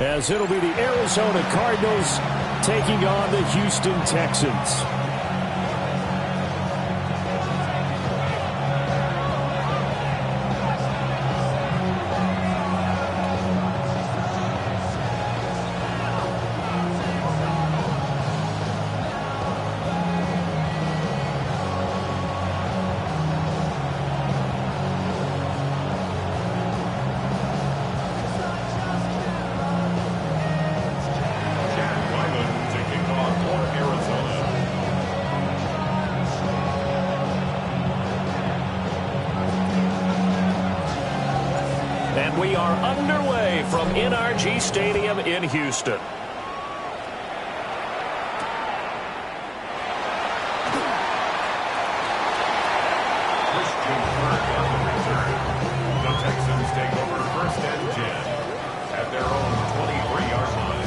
As it'll be the Arizona Cardinals taking on the Houston Texans. And we are underway from NRG Stadium in Houston. The Texans take over first and 10 at their own 23-yard line.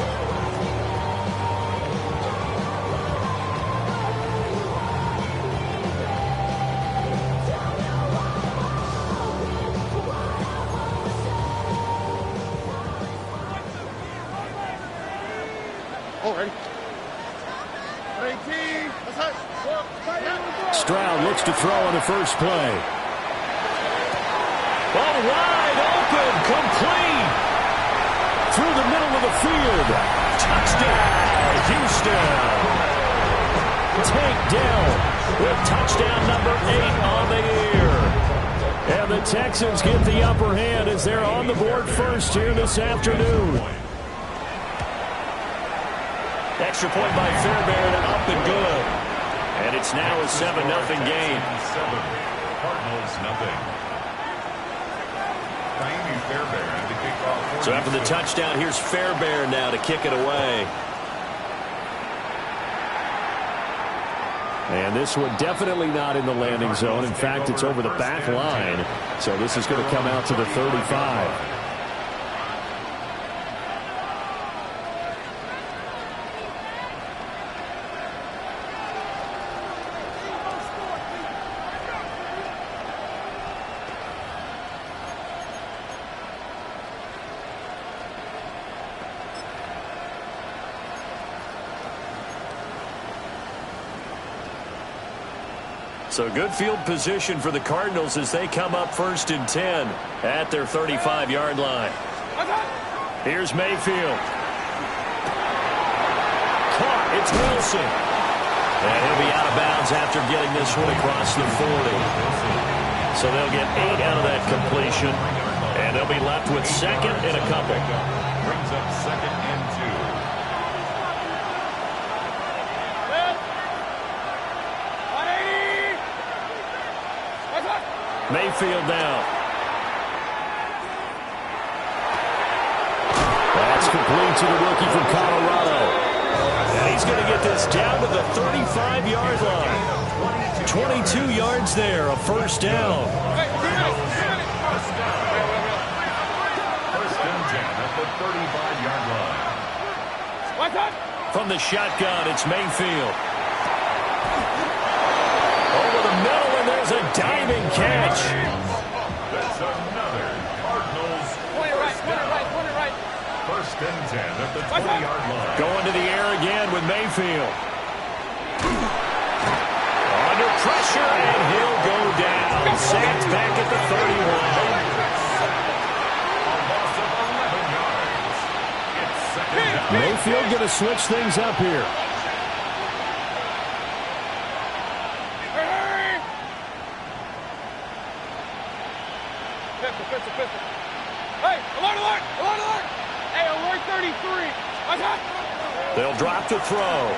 Stroud looks to throw on the first play. Oh, wide open, complete. Through the middle of the field. Touchdown, Houston. Tank Dell with touchdown number 8 on the year. And the Texans get the upper hand as they're on the board first here this afternoon. Extra point by Fairbairn, up and good. And it's now a 7-0 game. Cardinals, nothing. So after the touchdown, here's Fairbairn now to kick it away. And this one definitely not in the landing zone. In fact, it's over the back line. So this is going to come out to the 35. So good field position for the Cardinals as they come up first and 10 at their 35-yard line. Here's Mayfield. Caught. It's Wilson. And he'll be out of bounds after getting this one across the 40. So they'll get 8 out of that completion. And they'll be left with second and a couple. Brings up second and 2. Mayfield now. That's complete to the rookie from Colorado. And he's going to get this down to the 35-yard line. 22 yards there, a first down. First and 10 at the 35-yard line. From the shotgun, it's Mayfield. Over the middle, and there's a diving catch. That's another Cardinals first down. First and 10 at the 20-yard line. Going to the air again with Mayfield. Under pressure, and he'll go down. Sacked back at the 31. A loss of 11 yards. It's second down. Mayfield going to switch things up here. They'll drop to throw.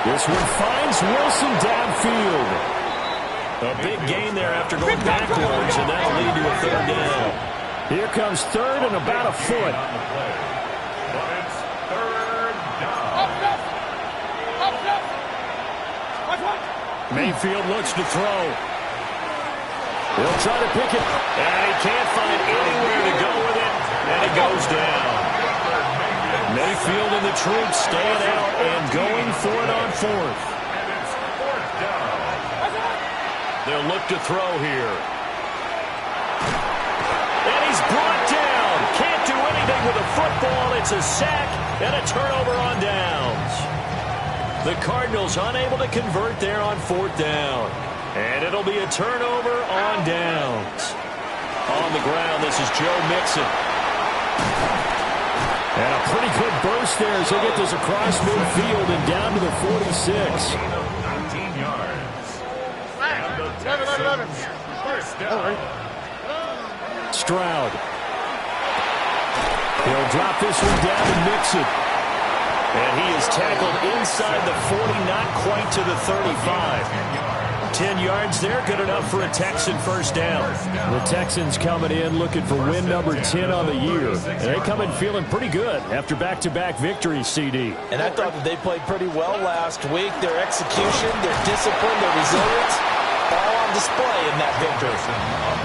This one finds Wilson downfield. A big gain there after going backwards, and that'll lead to a third down. Here comes third and about a foot. But it's third down. Mayfield looks to throw. He'll try to pick it, and he can't find anywhere to go with it, and it goes down. Mayfield and the troops staying out and going for it on fourth. And it's fourth down. They'll look to throw here. And he's brought down. ball. It's a sack and a turnover on downs. The Cardinals unable to convert there on 4th down. And it'll be a turnover on downs. On the ground, this is Joe Mixon. And a pretty good burst there as they get this across midfield and down to the 46. 19 yards. And the Texans first down. Stroud. He'll drop this one down to Mixon. And he is tackled inside the 40, not quite to the 35. 10 yards there, good enough for a Texan first down. The Texans coming in looking for win number 10 on the year. And they come in feeling pretty good after back-to-back victories, CD. And I thought that they played pretty well last week. Their execution, their discipline, their resilience, all on display in that victory.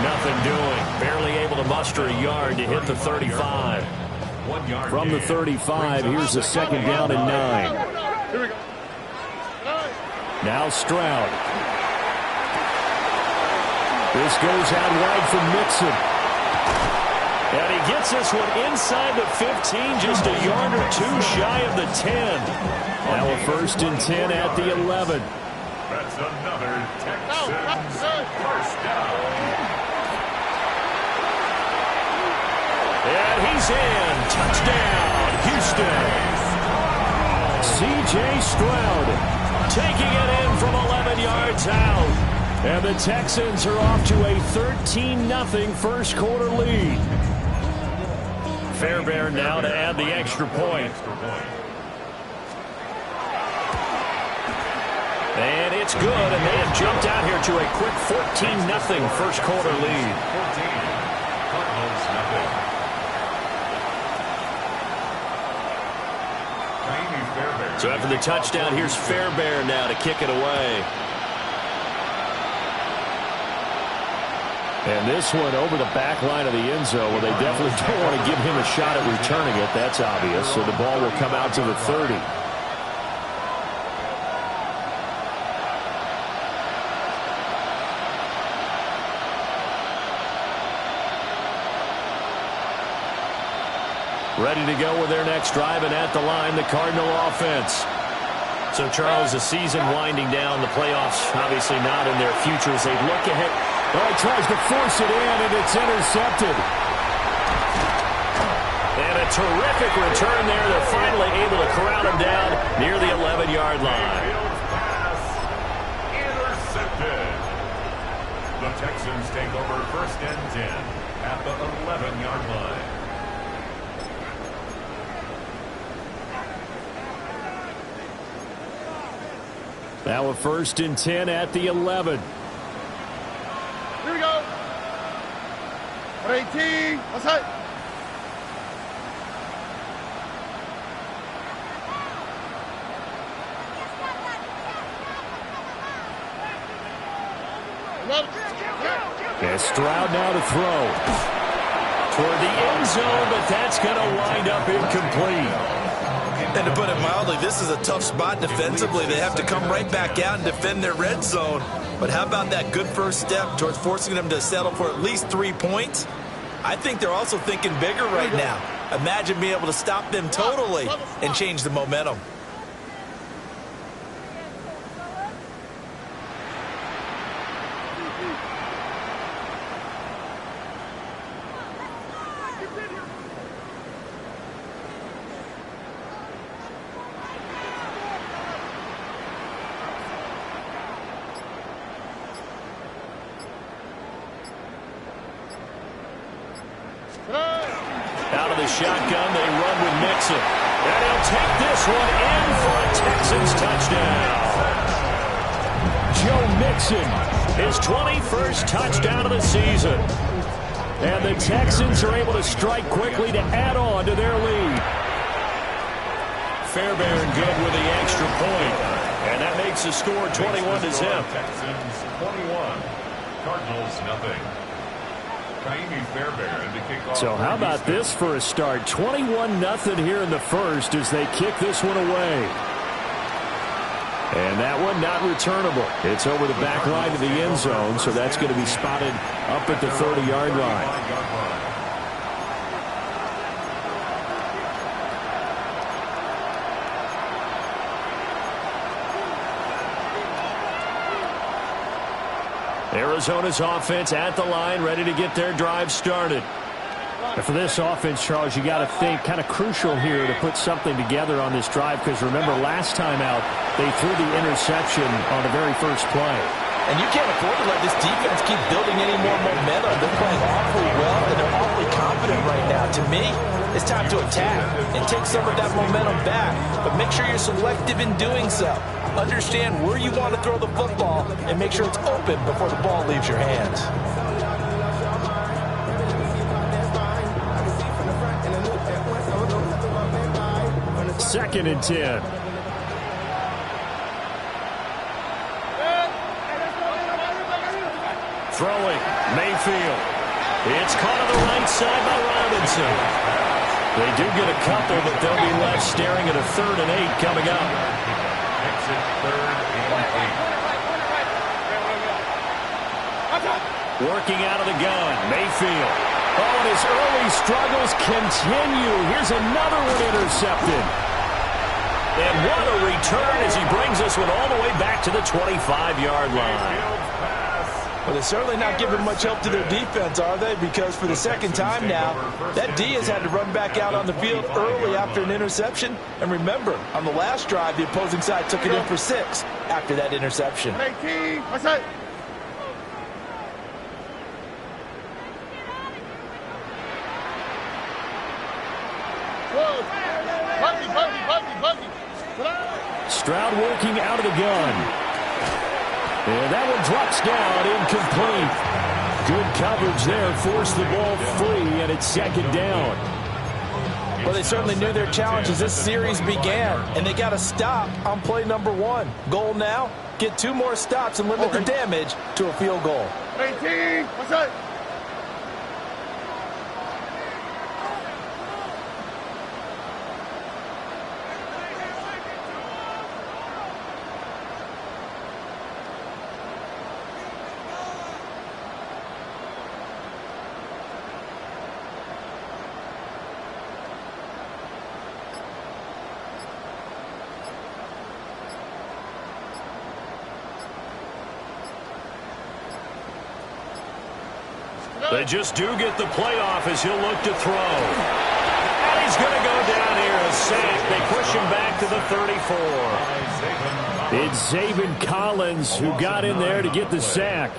Nothing doing. Barely able to muster a yard to hit the 35. From the 35, here's a second down and 9. Now Stroud. This goes out wide from Mixon. And he gets this one inside the 15, just a yard or two shy of the 10. Now a 1st and 10 at the 11. That's another Texans first down. And he's in. Touchdown, Houston. C.J. Stroud taking it in from 11 yards out. And the Texans are off to a 13-0 first quarter lead. Fairbairn now to add the extra point. And it's good, and they have jumped out here to a quick 14-0 first quarter lead. So after the touchdown, here's Fairbairn now to kick it away. And this one over the back line of the end zone. Well, they definitely don't want to give him a shot at returning it. That's obvious. So the ball will come out to the 30. Ready to go with their next drive, and at the line, the Cardinal offense. So, Charles, the season winding down, the playoffs obviously not in their future as they look ahead. Oh, he tries to force it in, and it's intercepted. And a terrific return there. They're finally able to corral him down near the 11-yard line. Intercepted. The Texans take over 1st and 10 at the 11-yard line. Now a 1st and 10 at the 11. Here we go. 118. What's that? And Stroud now to throw. Toward the end zone, but that's going to wind up incomplete. And to put it mildly, this is a tough spot defensively. They have to come right back out and defend their red zone. But how about that good first step towards forcing them to settle for at least 3 points? I think they're also thinking bigger right now. Imagine being able to stop them totally and change the momentum. Out of the shotgun, they run with Mixon. And he'll take this one in for a Texans touchdown. Joe Mixon, his 21st touchdown of the season. And the Texans are able to strike quickly to add on to their lead. Fairbairn good with the extra point. And that makes the score 21-0. Texans 21. Cardinals nothing. So how about this for a start? 21-0 here in the first as they kick this one away. And that one not returnable. It's over the back line of the end zone, so that's going to be spotted up at the 30-yard line. Arizona's offense at the line, ready to get their drive started. And for this offense, Charles, you got to think kind of crucial here to put something together on this drive, because remember last time out they threw the interception on the very first play. And you can't afford to let this defense keep building any more momentum. They're playing awfully well, and they're awfully confident right now. To me, it's time to attack and take some of that momentum back. But make sure you're selective in doing so. Understand where you want to throw the football and make sure it's open before the ball leaves your hands. Second and 10. Throwing, Mayfield. It's caught on the right side by Robinson. They do get a couple, but they'll be left staring at a 3rd and 8 coming up. Exit 3rd and 8. Working out of the gun, Mayfield. Oh, and his early struggles continue. Here's another one intercepted. And what a return as he brings this one all the way back to the 25-yard line. Well, they're certainly not giving much help to their defense, are they? Because for the second time now, that D has had to run back out on the field early after an interception. And remember, on the last drive, the opposing side took it in for 6 after that interception. What's that? Stroud working out of the gun. And that one drops down, incomplete. Good coverage there, forced the ball free, and it's 2nd down. Well, they certainly knew their challenge as this series began, and they got to stop on play number 1. Goal now, get 2 more stops and limit the damage to a field goal. 18, what's that? They just do get the playoff as he'll look to throw. And he's going to go down here, a sack. They push him back to the 34. It's Zaven Collins who got in there to get the sack.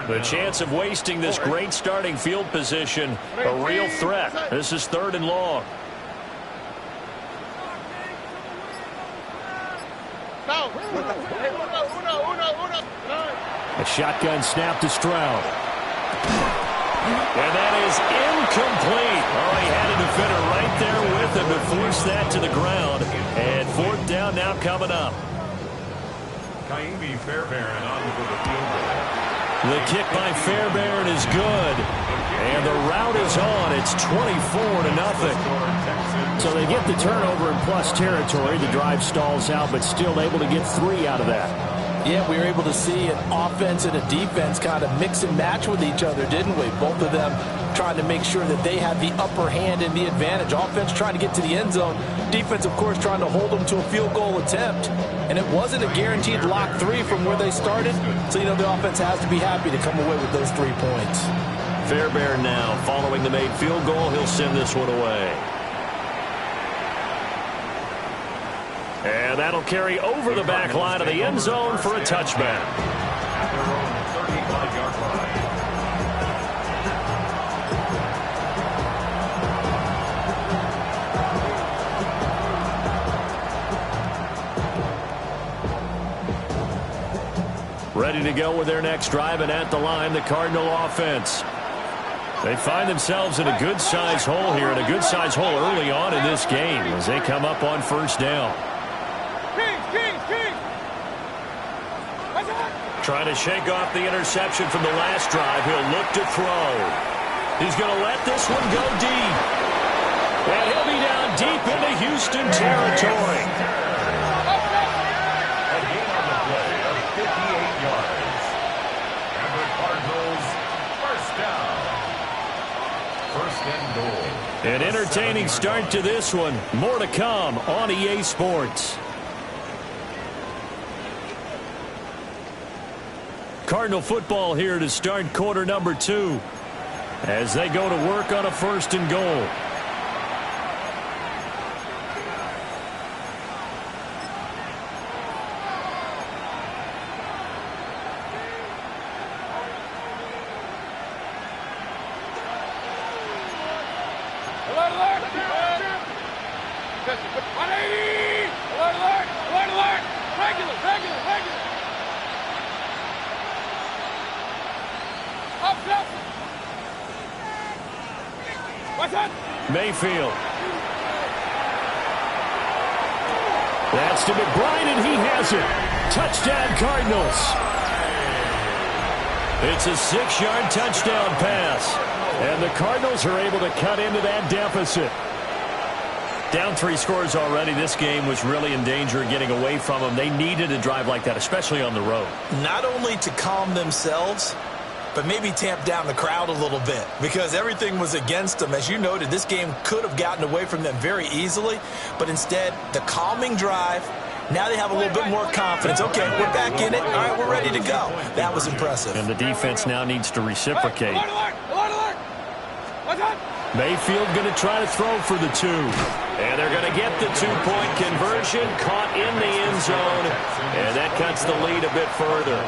The chance of wasting this great starting field position, a real threat. This is 3rd and long. A shotgun snap to Stroud. And that is incomplete. Oh, he had a defender right there with him to force that to the ground. And 4th down now coming up. Kaimi Fairbairn on for the field goal. The kick by Fairbairn is good. And the route is on. It's 24-0. So they get the turnover in plus territory. The drive stalls out, but still able to get 3 out of that. Yeah, we were able to see an offense and a defense kind of mix and match with each other, didn't we? Both of them trying to make sure that they had the upper hand and the advantage. Offense trying to get to the end zone. Defense, of course, trying to hold them to a field goal attempt. And it wasn't a guaranteed lock 3 from where they started. So, you know, the offense has to be happy to come away with those 3 points. Fairbairn now following the made field goal. He'll send this one away. And that'll carry over the back line of the end zone for a touchback. At their own 35-yard line. Ready to go with their next drive, and at the line, the Cardinal offense. They find themselves in a good-sized hole here, and a good-sized hole early on in this game as they come up on 1st down. Trying to shake off the interception from the last drive. He'll look to throw. He's going to let this one go deep. And he'll be down deep into Houston territory. A gain on the play of 58 yards. And the Cardinals, 1st down. 1st and goal. An entertaining start to this one. More to come on EA Sports. Cardinal football here to start quarter number 2 as they go to work on a 1st and goal. Mayfield. That's to McBride, and he has it. Touchdown, Cardinals. It's a 6-yard touchdown pass. And the Cardinals are able to cut into that deficit. Down 3 scores already. This game was really in danger of getting away from them. They needed a drive like that, especially on the road. Not only to calm themselves, but maybe tamp down the crowd a little bit because everything was against them. As you noted, this game could have gotten away from them very easily, but instead, the calming drive, now they have a little bit more confidence. Okay, we're back in it. All right, we're ready to go. That was impressive. And the defense now needs to reciprocate. Mayfield going to try to throw for the 2. And they're going to get the 2-point conversion, caught in the end zone, and that cuts the lead a bit further.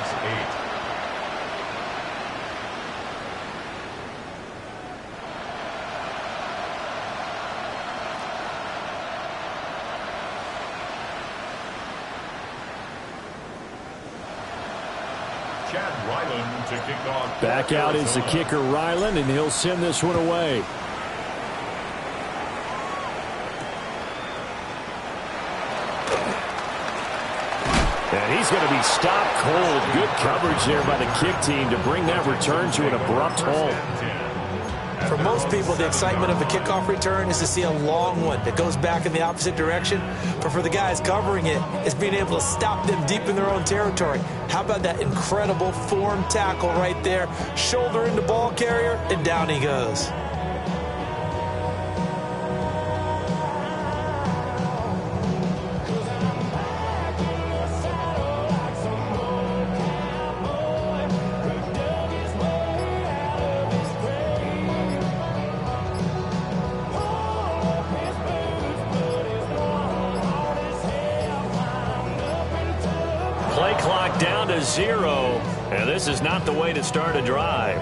Back out is the kicker, Ryland, and he'll send this one away. And he's going to be stopped cold. Good coverage there by the kick team to bring that return to an abrupt halt. For most people, the excitement of a kickoff return is to see a long one that goes back in the opposite direction. But for the guys covering it, it's being able to stop them deep in their own territory. How about that incredible form tackle right there? Shoulder into ball carrier, and down he goes. Play clock down to 0, and this is not the way to start a drive.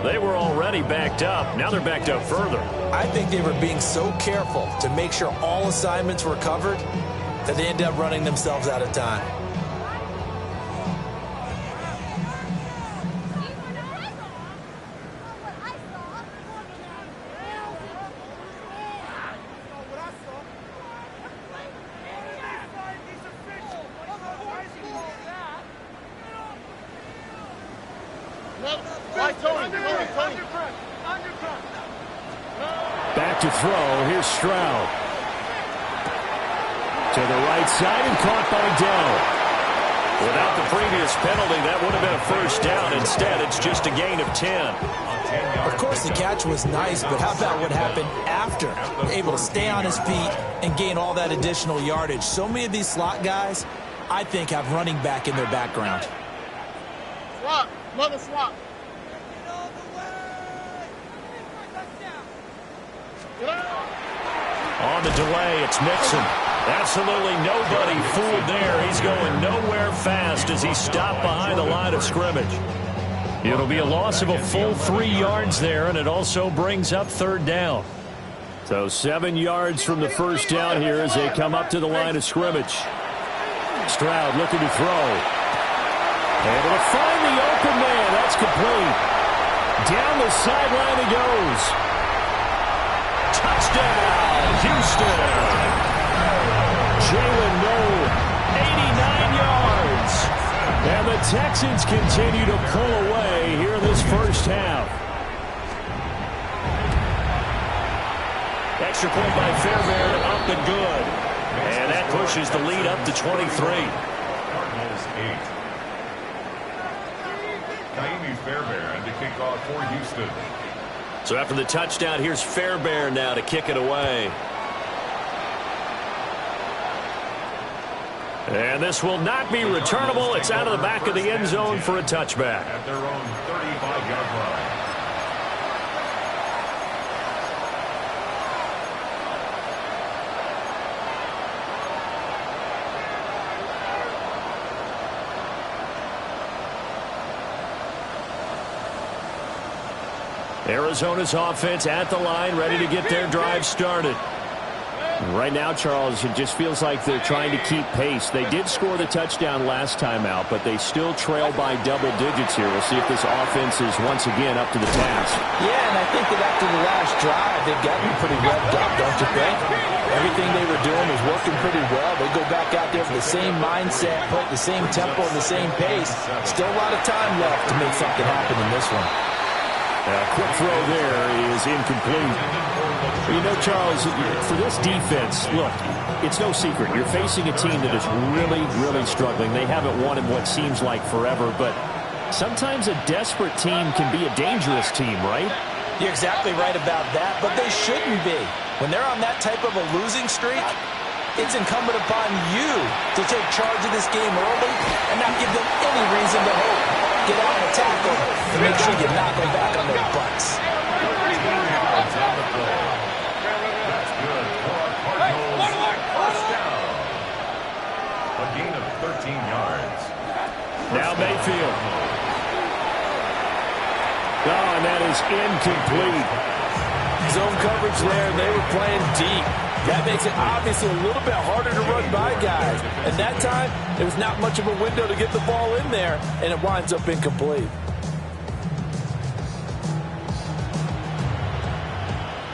They were already backed up. Now they're backed up further. I think they were being so careful to make sure all assignments were covered that they ended up running themselves out of time. Back to throw. Here's Stroud. To the right side and caught by Dell. Without the previous penalty, that would have been a first down. Instead, it's just a gain of 10. Of course, the catch was nice, but how about what happened after? Able to stay on his feet and gain all that additional yardage. So many of these slot guys, I think, have running back in their background. Swap. Mother swap. On the delay, it's Mixon. Absolutely nobody fooled there. He's going nowhere fast as he's stopped behind the line of scrimmage. It'll be a loss of a full 3 yards there, and it also brings up 3rd down. So 7 yards from the first down here as they come up to the line of scrimmage. Stroud looking to throw. Able to find the open man. That's complete. Down the sideline he goes. Touchdown, Houston. Jalen Noel, 89 yards. And the Texans continue to pull away here in this first half. Extra point by Fairbairn, up and good. And that pushes the lead up to 23. Cardinals 8. Naimi Fairbairn to kick off for Houston. So after the touchdown, here's Fairbairn now to kick it away. And this will not be returnable. It's out of the back of the end zone for a touchback. At their own 35-yard line. Arizona's offense at the line, ready to get their drive started. Right now, Charles, it just feels like they're trying to keep pace. They did score the touchdown last time out, but they still trail by double digits here. We'll see if this offense is once again up to the task. Yeah, and I think that after the last drive, they've gotten pretty revved up, don't you think? Everything they were doing was working pretty well. They go back out there with the same mindset, put the same tempo and the same pace. Still a lot of time left to make something happen in this one. A quick throw there is incomplete. You know, Charles, for this defense, look, it's no secret. You're facing a team that is really, really struggling. They haven't won in what seems like forever, but sometimes a desperate team can be a dangerous team, right? You're exactly right about that, but they shouldn't be. When they're on that type of a losing streak, it's incumbent upon you to take charge of this game early and not give them any reason to hope. Get out and attack them and make sure you knock them back on their butts. That's good for our Cardinals. First down. A gain of 13 yards. Now Mayfield. Oh, and that is incomplete. Zone coverage there, and they were playing deep. That makes it obviously a little bit harder to run by guys. And that time, there was not much of a window to get the ball in there, and it winds up incomplete.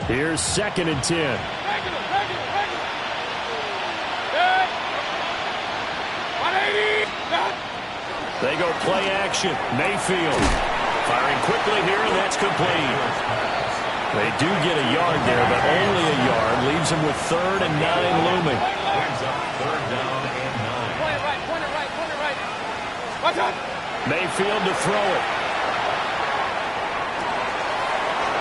Here's 2nd and 10. They go play action. Mayfield firing quickly here, and that's complete. They do get a yard there, but only a yard. Leaves them with 3rd and 9 looming. Brings up 3rd down and 9. Point it right. Watch out. Mayfield to throw it.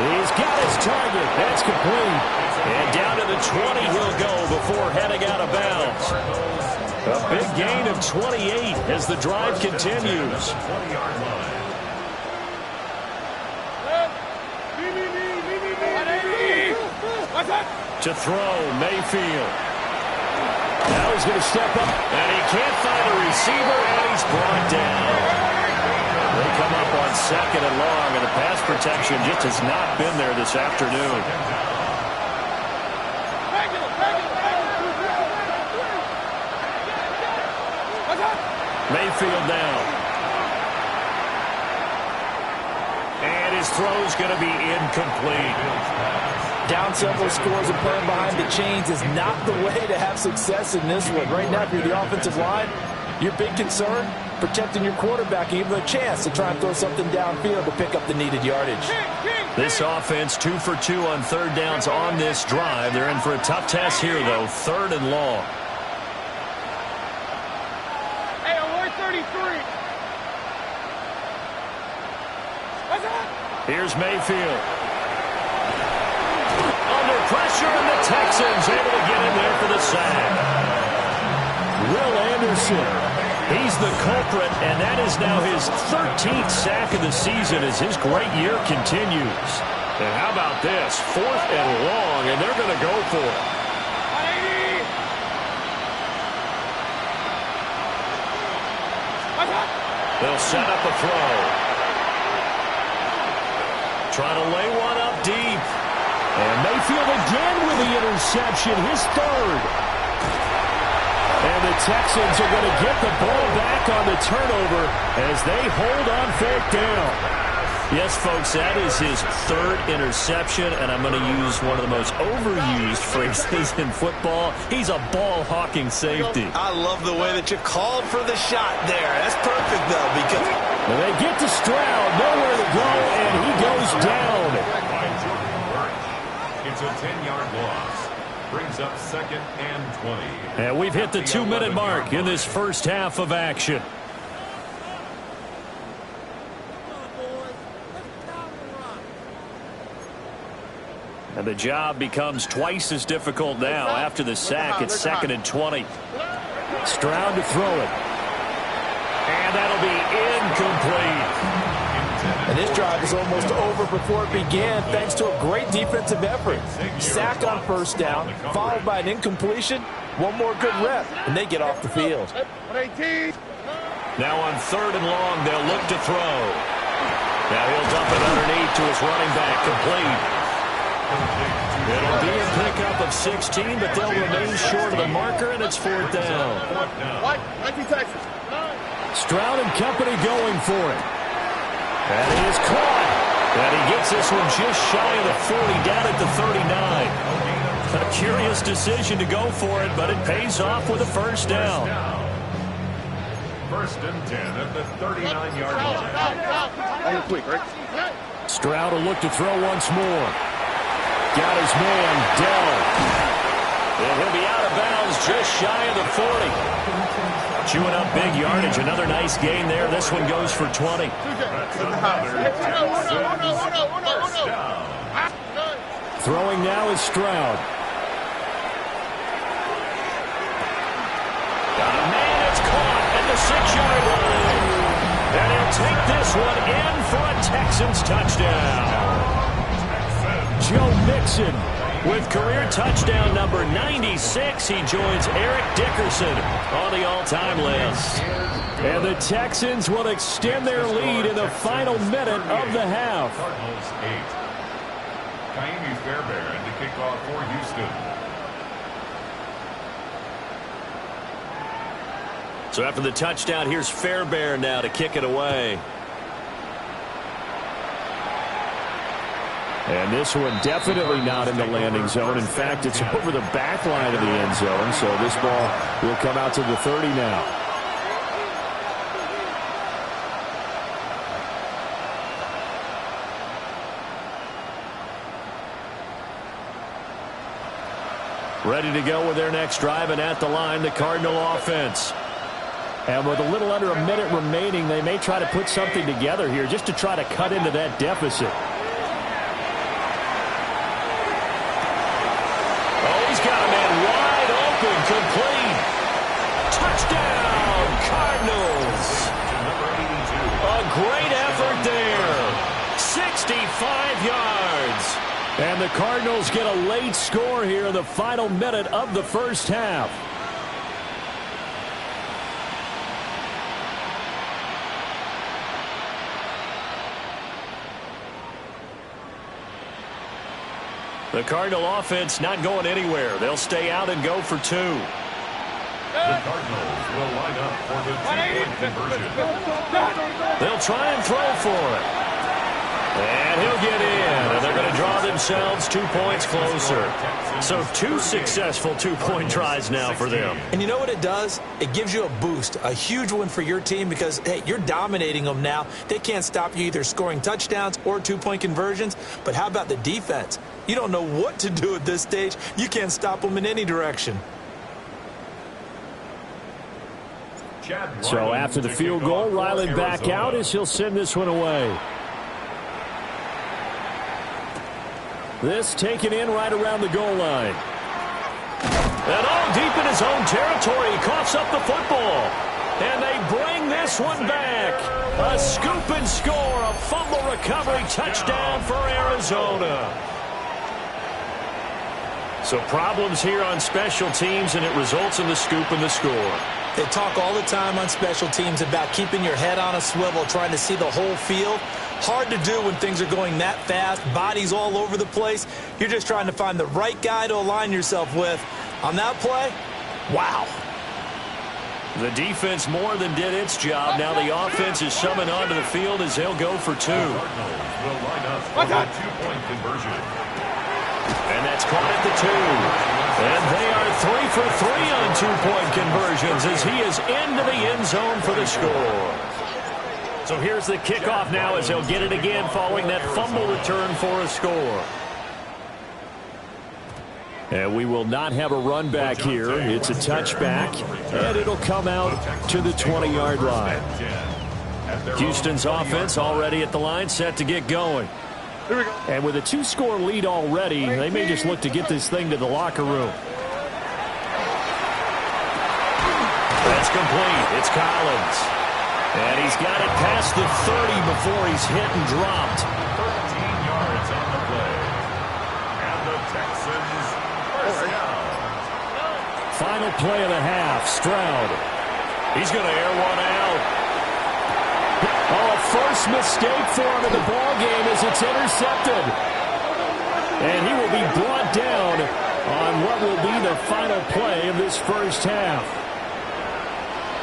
He's got his target. That's complete. And down to the 20 he'll go before heading out of bounds. A big gain of 28 as the drive continues. 20-yard line. To throw, Mayfield. Now he's going to step up, and he can't find a receiver, and he's brought down. They come up on 2nd and long, and the pass protection just has not been there this afternoon. Mayfield now. And his throw's going to be incomplete. Down several scores and playing behind the chains is not the way to have success in this one. Right now, if you're the offensive line, your big concern, protecting your quarterback and give him a chance to try and throw something downfield to pick up the needed yardage. This offense 2 for 2 on 3rd downs on this drive. They're in for a tough test here, though. 3rd and long. Hey, alert 33. What's that? Here's Mayfield. Under pressure, and the Texans able to get in there for the sack. Will Anderson. He's the culprit, and that is now his 13th sack of the season as his great year continues. And how about this? 4th and long, and they're going to go for it. They'll set up a throw. Trying to lay one up deep. And Mayfield again with the interception, his 3rd. And the Texans are going to get the ball back on the turnover as they hold on 4th down. Yes, folks, that is his 3rd interception, and I'm going to use one of the most overused phrases in football. He's a ball-hawking safety. I love the way that you called for the shot there. That's perfect, though, because well, they get to Stroud, nowhere to go, and he goes down. It's a 10-yard loss. Brings up 2nd and 20. And we've hit the 2-minute mark in this first half of action. And the job becomes twice as difficult now after the sack. It's 2nd and 20. Stroud to throw it. And that'll be incomplete. And this drive is almost over before it began thanks to a great defensive effort. Sack on first down, followed by an incompletion. One more good rep, and they get off the field. Now on 3rd and long, they'll look to throw. Now he'll dump it underneath to his running back, complete. It'll be a pickup of 16, but they'll remain short of the marker, and it's 4th down. Stroud and company going for it. And he is caught. And he gets this one just shy of the 40, down at the 39. A curious decision to go for it, but it pays off with a first down. 1st and 10 at the 39-yard line. Stroud will look to throw once more. Got his man, Dell. And he'll be out of bounds just shy of the 40. Chewing up big yardage. Another nice gain there. This one goes for 20. Throwing now is Stroud. Got a man, it's caught at the 6-yard line. And he'll take this one in for a Texans touchdown. Joe Mixon with career touchdown number 96. He joins Eric Dickerson on the all-time list. And the Texans will extend their lead in the final minute of the half. Cardinals 8. Kaimi Fairbairn to kick off for Houston. So after the touchdown, here's Fairbairn now to kick it away. And this one definitely not in the landing zone. In fact, it's over the back line of the end zone. So this ball will come out to the 30 now. Ready to go with their next drive, and at the line, the Cardinal offense. And with a little under a minute remaining, they may try to put something together here just to try to cut into that deficit. Complete. Touchdown, Cardinals. A great effort there. 65 yards. And the Cardinals get a late score here in the final minute of the first half. The Cardinal offense not going anywhere. They'll stay out and go for 2. The Cardinals will line up for the 2-point conversion. They'll try and throw for it. And he'll get in. And they're going to draw themselves 2 points closer. So 2 successful 2-point tries now for them. And you know what it does? It gives you a boost, a huge one for your team because, hey, you're dominating them now. They can't stop you either scoring touchdowns or 2-point conversions. But how about the defense? You don't know what to do at this stage. You can't stop them in any direction. So after the field goal, Ryland back out as he'll send this one away. This taken in right around the goal line. And all deep in his own territory, he coughs up the football. And they bring this one back. A scoop and score, a fumble recovery touchdown for Arizona. So problems here on special teams, and it results in the scoop and the score. They talk all the time on special teams about keeping your head on a swivel, trying to see the whole field. Hard to do when things are going that fast, bodies all over the place. You're just trying to find the right guy to align yourself with. On that play, wow. The defense more than did its job. Now the offense is summoned onto the field as they'll go for 2. The Cardinals will line up for the 2-point conversion. And that's caught at the 2. And they are 3 for 3 on 2-point conversions as he is into the end zone for the score. So here's the kickoff now as they'll get it again following that fumble return for a score. And we will not have a run back here. It's a touchback, and it'll come out to the 20-yard line. Houston's offense already at the line, set to get going. And with a 2-score lead already, they may just look to get this thing to the locker room. It's complete. It's Collins. And he's got it past the 30 before he's hit and dropped. 13 yards on the play. And the Texans first down. Final play of the half. Stroud. He's going to air one out. Oh, a first mistake for him in the ball game as it's intercepted. And he will be brought down on what will be the final play of this first half.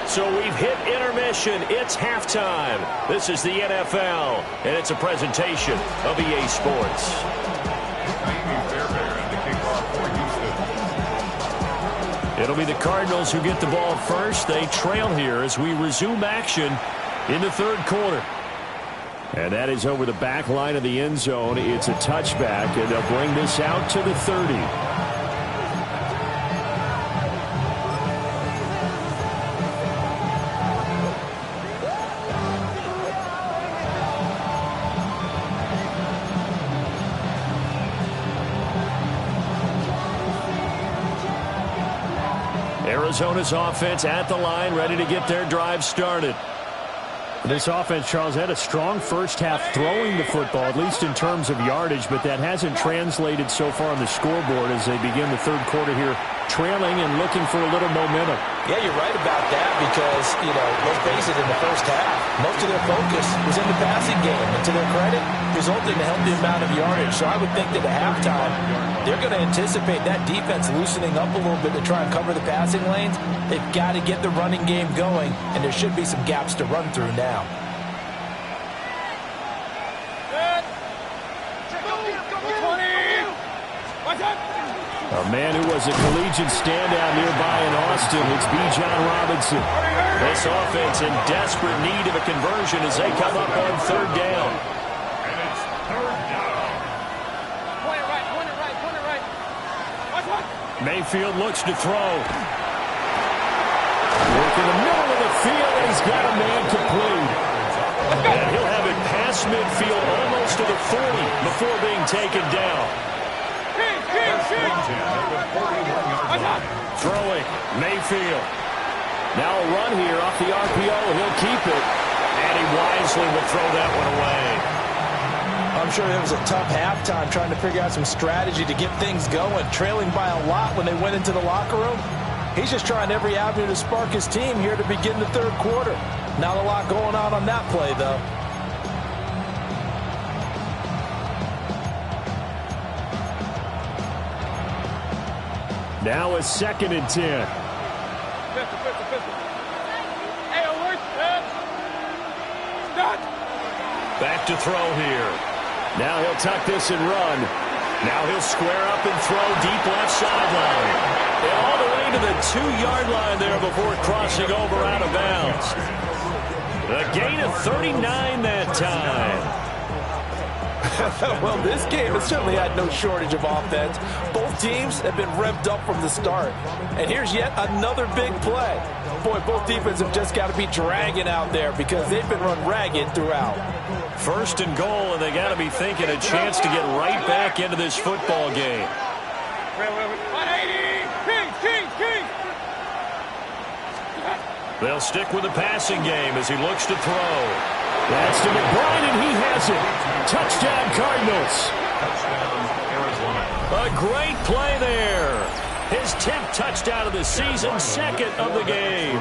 So we've hit intermission. It's halftime. This is the NFL, and it's a presentation of EA Sports. It'll be the Cardinals who get the ball first. They trail here as we resume action in the third quarter. And that is over the back line of the end zone. It's a touchback, and they'll bring this out to the 30. Arizona's offense at the line, ready to get their drive started. This offense, Charles, had a strong first half throwing the football, at least in terms of yardage, but that hasn't translated so far on the scoreboard as they begin the third quarter here, trailing and looking for a little momentum. Yeah, you're right about that because, let's face it, in the first half, most of their focus was in the passing game. And to their credit, resulted in a healthy amount of yardage. So I would think that at halftime, they're going to anticipate that defense loosening up a little bit to try and cover the passing lanes. They've got to get the running game going, and there should be some gaps to run through now. A man who was a collegiate standout nearby in Austin, it's Bijan Robinson. This offense in desperate need of a conversion as they come up on third down. And it's third down. Point it right, point it right, point it right. Watch. Mayfield looks to throw. Work in the middle of the field, and he's got a man complete. And he'll have it past midfield almost to the 40 before being taken down. Throwing, Mayfield. Now a run here off the RPO. He'll keep it. And he wisely will throw that one away. I'm sure it was a tough halftime trying to figure out some strategy to get things going, trailing by a lot when they went into the locker room. He's just trying every avenue to spark his team here to begin the third quarter. Not a lot going on that play, though. Now a 2nd and 10. Pistol. Hey, alert, stop. Back to throw here. Now he'll tuck this and run. Now he'll square up and throw deep left sideline. And all the way to the 2-yard line there before crossing over out of bounds. A gain of 39 that time. Well, this game has certainly had no shortage of offense. Both teams have been revved up from the start. And here's yet another big play. Boy, both defenses have just got to be dragging out there because they've been run ragged throughout. First and goal, and they got to be thinking a chance to get right back into this football game. 180. King. They'll stick with the passing game as he looks to throw. That's to McBride, and he has it. Touchdown, Cardinals. Touchdown, Arizona. A great play there. His 10th touchdown of the season, 2nd of the game.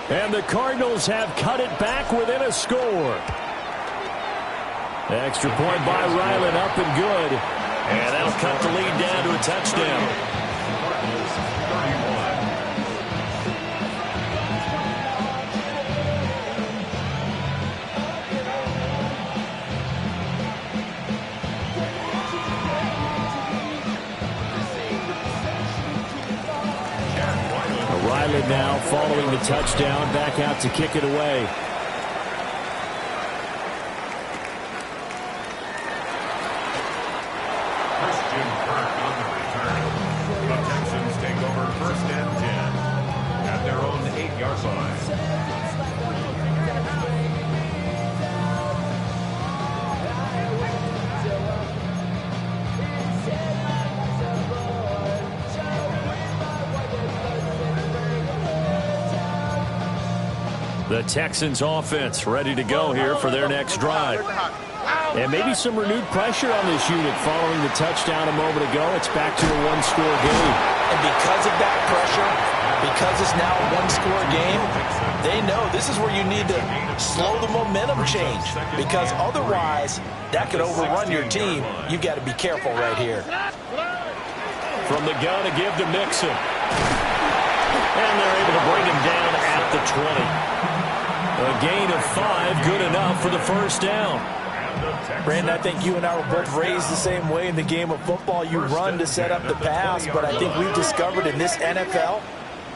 And the Cardinals have cut it back within a score. Extra point by Ryland, up and good. And that'll cut the lead down to a touchdown. Cardinals 31. Ryland now following the touchdown, back out to kick it away. Christian Kirk on the return. The Texans take over 1st and 10 at their own 8-yard line. The Texans offense ready to go here for their next drive. And maybe some renewed pressure on this unit following the touchdown a moment ago. It's back to a one-score game. And because of that pressure, because it's now a one-score game, they know this is where you need to slow the momentum change. Because otherwise, that could overrun your team. You've got to be careful right here. From the gun to give to Mixon. And they're able to bring him down at the 20. A gain of 5, good enough for the first down. Brandon, I think you and I were both raised the same way in the game of football. You run to set up the pass, but I think we've discovered in this NFL,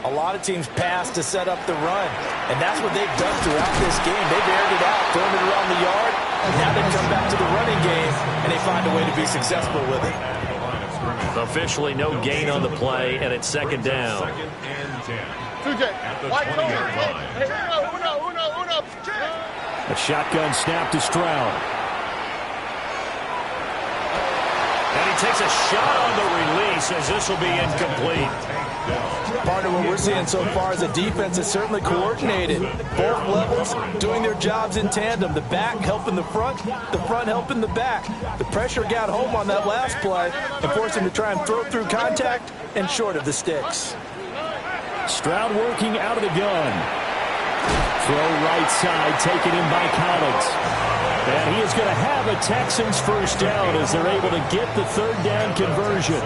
a lot of teams pass to set up the run. And that's what they've done throughout this game. They've aired it out, thrown it around the yard, and now they come back to the running game, and they find a way to be successful with it. Officially no gain on the play, and it's second down. A shotgun snap to Stroud. And he takes a shot on the release as this will be incomplete. Part of what we're seeing so far is the defense is certainly coordinated. Both levels doing their jobs in tandem. The back helping the front helping the back. The pressure got home on that last play and forced him to try and throw through contact and short of the sticks. Stroud working out of the gun. Throw right side, taken in by Collins. And he is going to have a Texans first down as they're able to get the third down conversion.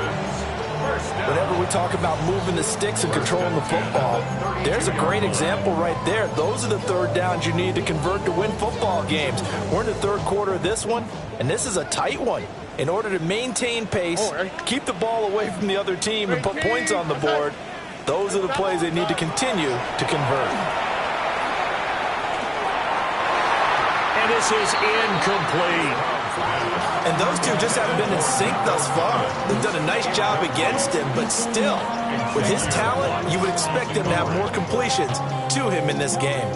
Whenever we talk about moving the sticks and controlling the football, there's a great example right there. Those are the third downs you need to convert to win football games. We're in the third quarter of this one, and this is a tight one. In order to maintain pace, keep the ball away from the other team, and put points on the board, those are the plays they need to continue to convert. And this is incomplete. And those two just haven't been in sync thus far. They've done a nice job against him, but still, with his talent, you would expect him to have more completions to him in this game.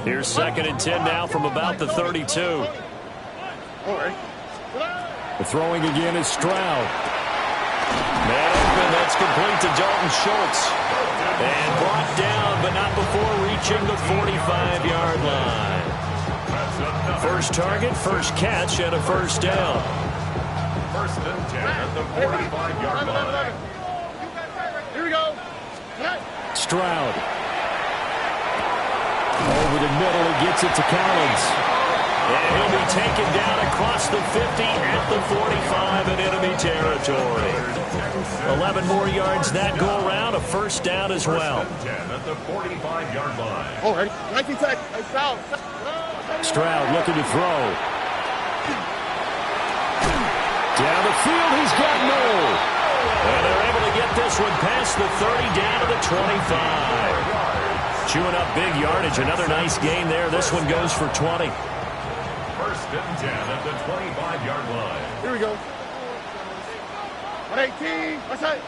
Here's second and 10 now from about the 32. The throwing again is Stroud. Man open, that's complete to Dalton Schultz. And brought down, but not before reaching the 45-yard line. First target, first catch, and a first down. First and 10 at the 45-yard line. Here we go. Stroud. Over the middle, he gets it to Collins. And he'll be taken down across the 50 at the 45 in enemy territory. 11 more yards that go around, a first down as well. 10 at the 45-yard line. All right. 19 seconds. Stroud looking to throw. Down the field, he's got Noel. And they're able to get this one past the 30 down to the 25. Chewing up big yardage. Another nice gain there. This one goes for 20. First and 10 at the 25-yard line. Here we go. 118. What's that?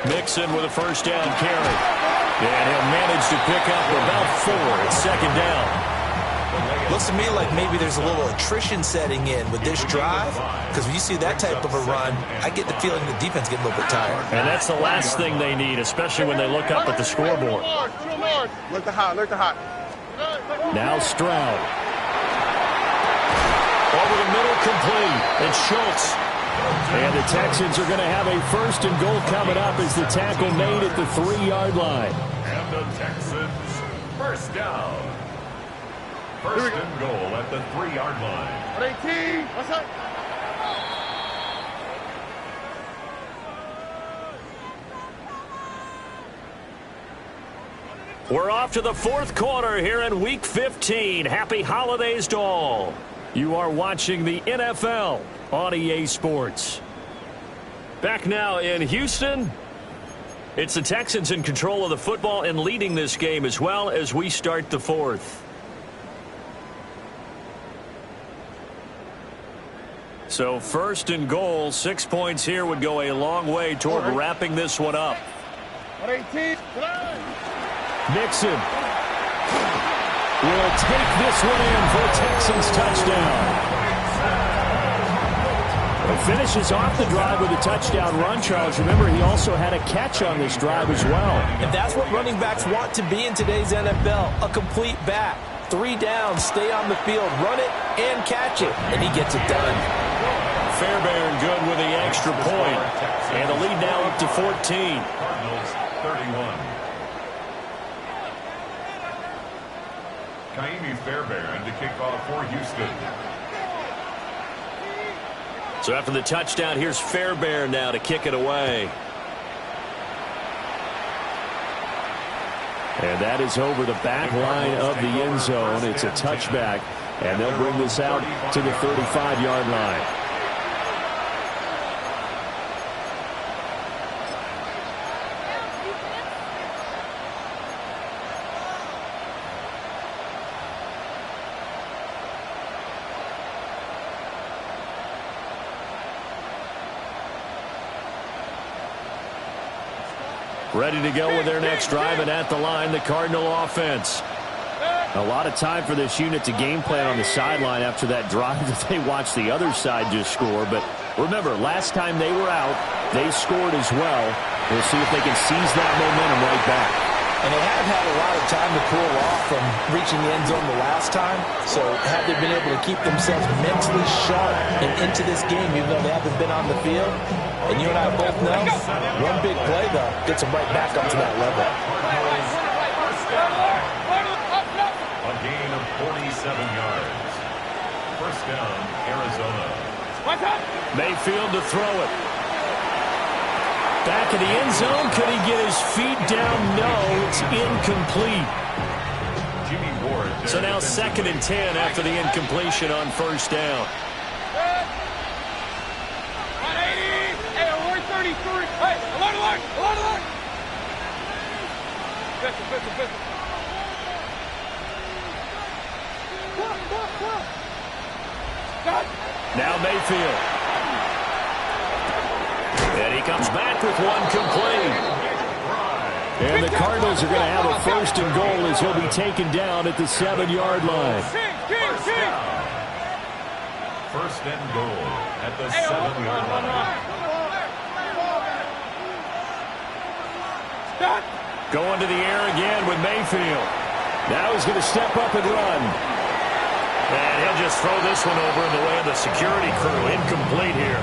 Mixon with a first down carry. And he'll manage to pick up about 4 at second down. Looks to me like maybe there's a little attrition setting in with this drive, because when you see that type of a run, I get the feeling the defense getting a little bit tired. And that's the last thing they need, especially when they look up at the scoreboard. Look the hot. Now Stroud. Over the middle, complete. And Schultz. And the Texans are going to have a first and goal coming up as the tackle made at the 3-yard line. And the Texans first down. First and goal at the 3-yard line. 118. What's that? We're off to the fourth quarter here in Week 15. Happy holidays to all. You are watching the NFL on EA Sports. Back now in Houston. It's the Texans in control of the football and leading this game as well as we start the fourth. So first and goal, 6 points here would go a long way toward wrapping this one up. 118. Mixon. will take this one in for a Texans touchdown. Finishes off the drive with a touchdown run, Charles. Remember, he also had a catch on this drive as well. And that's what running backs want to be in today's NFL, a complete back. 3 downs, stay on the field, run it, and catch it. And he gets it done. Fairbairn good with the extra point. And the lead now up to 14. Cardinals 31. Kaimi Fairbairn to kick off for Houston. So after the touchdown, here's Fairbairn now to kick it away. And that is over the back line of the end zone. It's a touchback, and they'll bring this out to the 35-yard line. Ready to go with their next drive, and at the line, the Cardinal offense. A lot of time for this unit to game plan on the sideline after that drive that they watched the other side just score. But remember, last time they were out, they scored as well. We'll see if they can seize that momentum right back. And they have had a lot of time to cool off from reaching the end zone the last time. So have they been able to keep themselves mentally sharp and into this game, even though they haven't been on the field? And you and I both know, one big play, though, gets them right back up to that level. A gain of 47 yards. First down, Arizona. Mayfield to throw it. Back in the end zone. Could he get his feet down? No, it's incomplete. Jimmy Ward. So now 2nd and 10 after the incompletion on first down. Now Mayfield. And he comes back with one complete. And the Cardinals are going to have a 1st and goal as he'll be taken down at the 7-yard line. First and goal at the 7-yard line. Going to the air again with Mayfield. Now he's going to step up and run. And he'll just throw this one over in the way of the security crew. Incomplete here.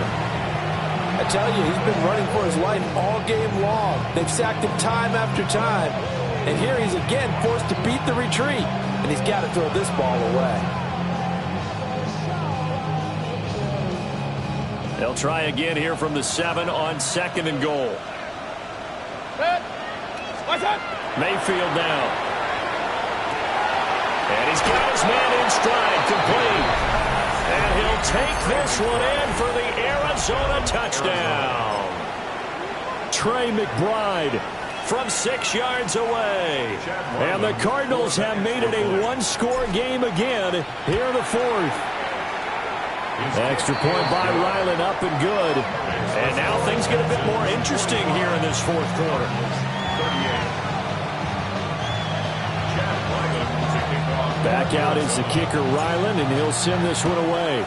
I tell you, he's been running for his life all game long. They've sacked him time after time. And here he's again forced to beat the retreat. And he's got to throw this ball away. They'll try again here from the 7 on 2nd and goal. Mayfield now. And he's got his man in stride, complete. And he'll take this one in for the Arizona touchdown. Trey McBride from 6 yards away. And the Cardinals have made it a one-score game again here in the 4th. Extra point by Ryland, up and good. And now things get a bit more interesting here in this 4th quarter. Back out is the kicker, Ryland, and he'll send this one away.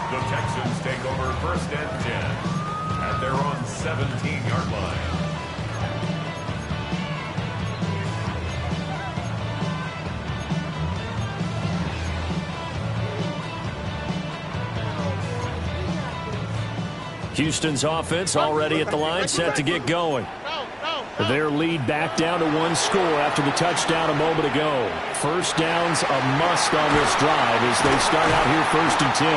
The Texans take over 1st and 10 at their own 17-yard line. Houston's offense already at the line, set to get going. Their lead back down to 1 score after the touchdown a moment ago. First down's a must on this drive as they start out here 1st and 10.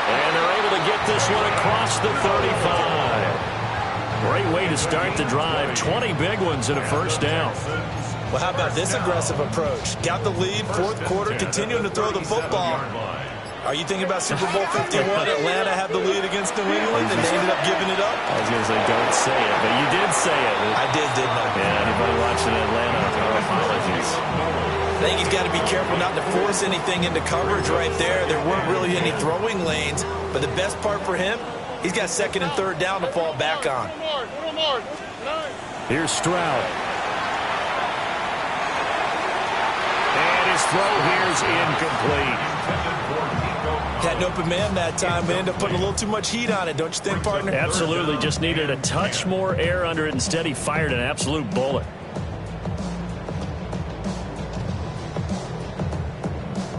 And they're able to get this one across the 35. Great way to start the drive. 20 big ones and a first down. Well, how about this aggressive approach? Got the lead, 4th quarter, continuing to throw the football. Are you thinking about Super Bowl 51? Atlanta had the lead against New England, and they ended up giving it up? I was going to say, don't say it, but you did say it. I did, didn't I? Yeah, anybody watching Atlanta, our apologies. I think he's got to be careful not to force anything into coverage right there. There weren't really any throwing lanes, but the best part for him, he's got second and third down to fall back on. Here's Stroud. And his throw here's incomplete. Had an open man that time, but ended up putting a little too much heat on it, don't you think, partner? Absolutely. Just needed a touch more air under it. Instead, he fired an absolute bullet.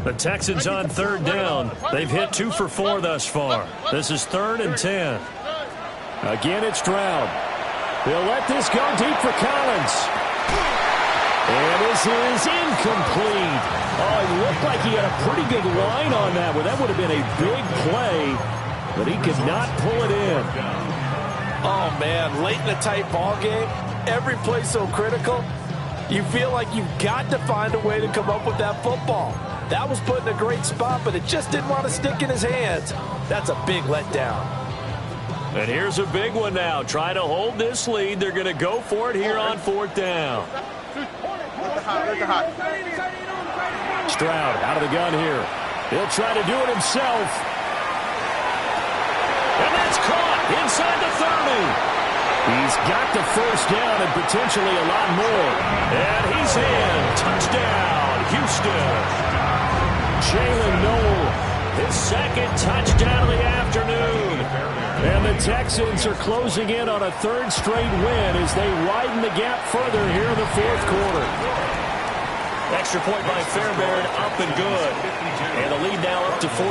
The Texans on third down. They've hit 2 for 4 thus far. This is 3rd and 10. Again, it's Stroud. He'll let this go deep for Collins. And this is incomplete. Oh, he looked like he had a pretty good line on that one. That would have been a big play, but he could not pull it in. Oh, man, late in a tight ball game, every play so critical, you feel like you've got to find a way to come up with that football. That was put in a great spot, but it just didn't want to stick in his hands. That's a big letdown. And here's a big one now. Trying to hold this lead. They're going to go for it here on 4th down. Stroud out of the gun here. He'll try to do it himself. And that's caught inside the 30. He's got the first down and potentially a lot more. And he's in. Touchdown, Houston. Jalen Noel, his second touchdown of the afternoon. And the Texans are closing in on a 3rd straight win as they widen the gap further here in the 4th quarter. Extra point by Fairbairn, up and good. And the lead now up to 14.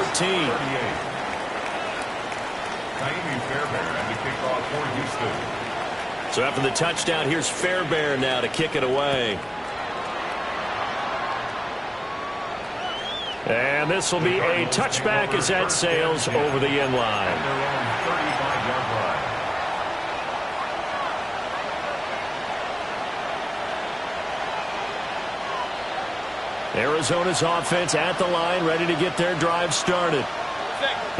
So after the touchdown, here's Fairbairn now to kick it away. And this will be a touchback as that sails over the end line. Arizona's offense at the line, ready to get their drive started.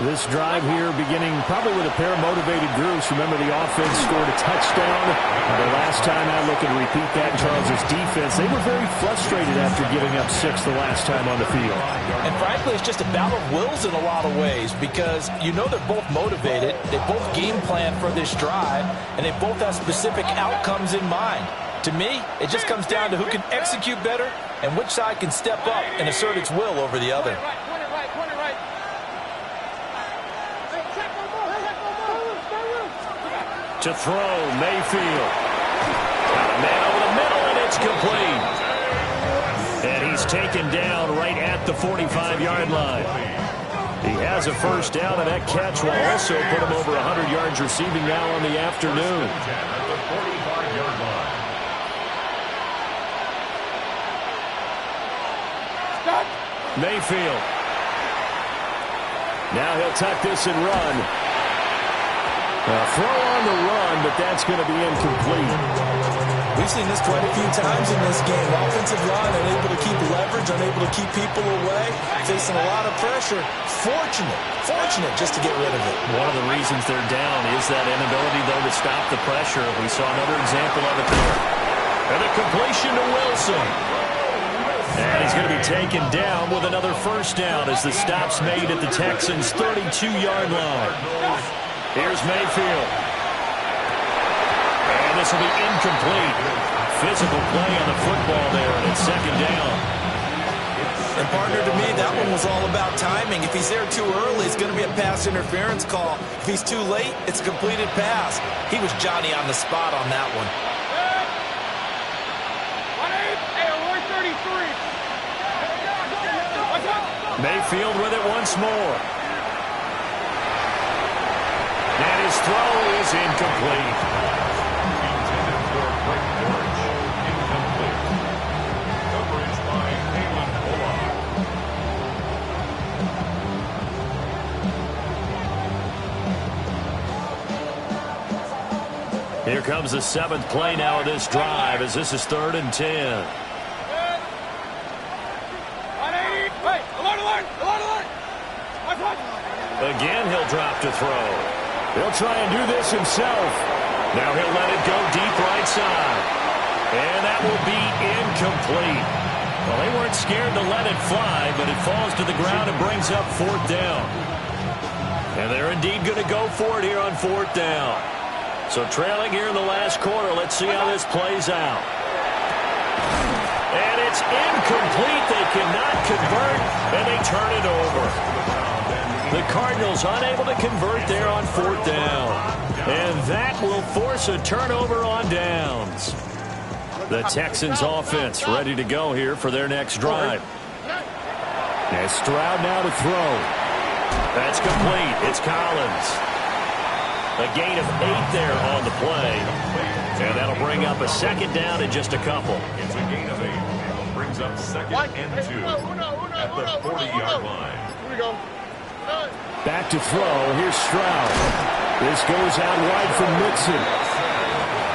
This drive here beginning probably with a pair of motivated groups. Remember, the offense scored a touchdown. The last time I look and repeat that, Charles' defense, they were very frustrated after giving up 6 the last time on the field. And frankly, it's just a battle of wills in a lot of ways because you know they're both motivated. They both game plan for this drive, and they both have specific outcomes in mind. To me, it just comes down to who can execute better and which side can step up and assert its will over the other. To throw, Mayfield. Got a man over the middle, and it's complete. And he's taken down right at the 45-yard line. He has a first down, and that catch will also put him over 100 yards receiving now on the afternoon. Mayfield. Now he'll tuck this and run. Throw on the run, but that's going to be incomplete. We've seen this quite a few times in this game. Offensive line unable to keep leverage, unable to keep people away, facing a lot of pressure. Fortunate just to get rid of it. One of the reasons they're down is that inability, though, to stop the pressure. We saw another example of it there. And a completion to Wilson. And he's going to be taken down with another first down as the stop's made at the Texans' 32-yard line. Here's Mayfield. And this will be incomplete. Physical play on the football there, and it's second down. And partner, to me, that one was all about timing. If he's there too early, it's going to be a pass interference call. If he's too late, it's a completed pass. He was Johnny on the spot on that one. Mayfield with it once more. And his throw is incomplete. Here comes the 7th play now of this drive as this is 3rd and 10. Again, he'll drop to throw. He'll try and do this himself. Now he'll let it go deep right side. And that will be incomplete. Well, they weren't scared to let it fly, but it falls to the ground and brings up 4th down. And they're indeed going to go for it here on 4th down. So trailing here in the last quarter, let's see how this plays out. And it's incomplete. They cannot convert, and they turn it over. The Cardinals unable to convert there on 4th down. And that will force a turnover on downs. The Texans offense ready to go here for their next drive. And Stroud now to throw. That's complete. It's Collins. A gain of 8 there on the play. And that'll bring up a 2nd down in just a couple. It's a gain of 8. Brings up 2nd and 2 at the 40-yard line. Here we go. Back to throw. Here's Stroud. This goes out wide from Mixon.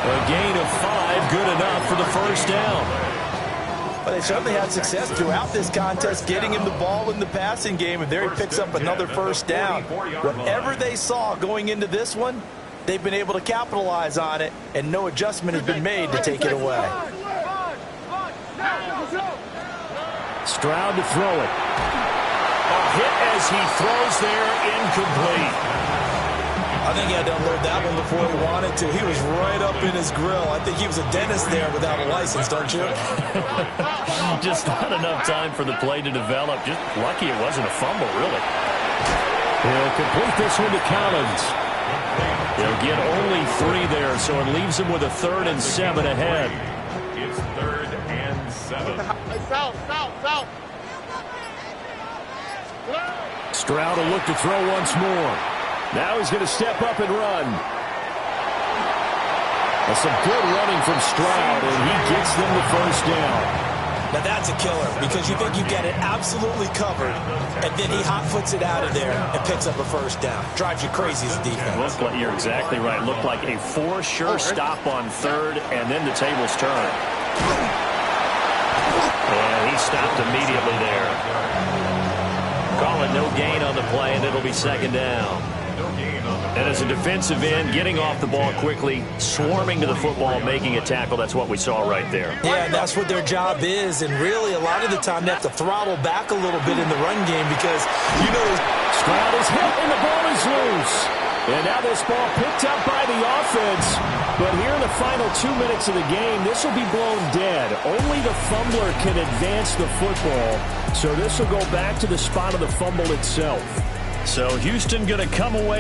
A gain of 5, good enough for the 1st down. But they certainly had success throughout this contest, getting him the ball in the passing game, and there he picks up another 1st down. Whatever they saw going into this one, they've been able to capitalize on it, and no adjustment has been made to take it away. Stroud to throw it. A hit as he throws there, incomplete. I think he had to unload that one before he wanted to. He was right up in his grill. I think he was a dentist there without a license, don't you? Just not enough time for the play to develop. Just lucky it wasn't a fumble, really. He'll complete this one to Collins. They'll get only 3 there, so it leaves him with a 3rd and 7 ahead. It's 3rd and 7. South. Stroud will look to throw once more. Now he's going to step up and run. That's some good running from Stroud, and he gets them the 1st down. Now that's a killer, because you think you've got it absolutely covered, and then he hot-foots it out of there and picks up a 1st down. Drives you crazy as a defense. Looked like, you're exactly right. Looked like a 4 sure stop on 3rd, and then the tables turn. And he stopped immediately there. Call it no gain on the play, and it'll be 2nd down. And as a defensive end, getting off the ball quickly, swarming to the football, making a tackle, that's what we saw right there. Yeah, and that's what their job is, and really a lot of the time they have to throttle back a little bit in the run game because, you know, Stroud is hit and the ball is loose. And now this ball picked up by the offense. But here in the final 2 minutes of the game, this will be blown dead. Only the fumbler can advance the football. So this will go back to the spot of the fumble itself. So Houston going to come away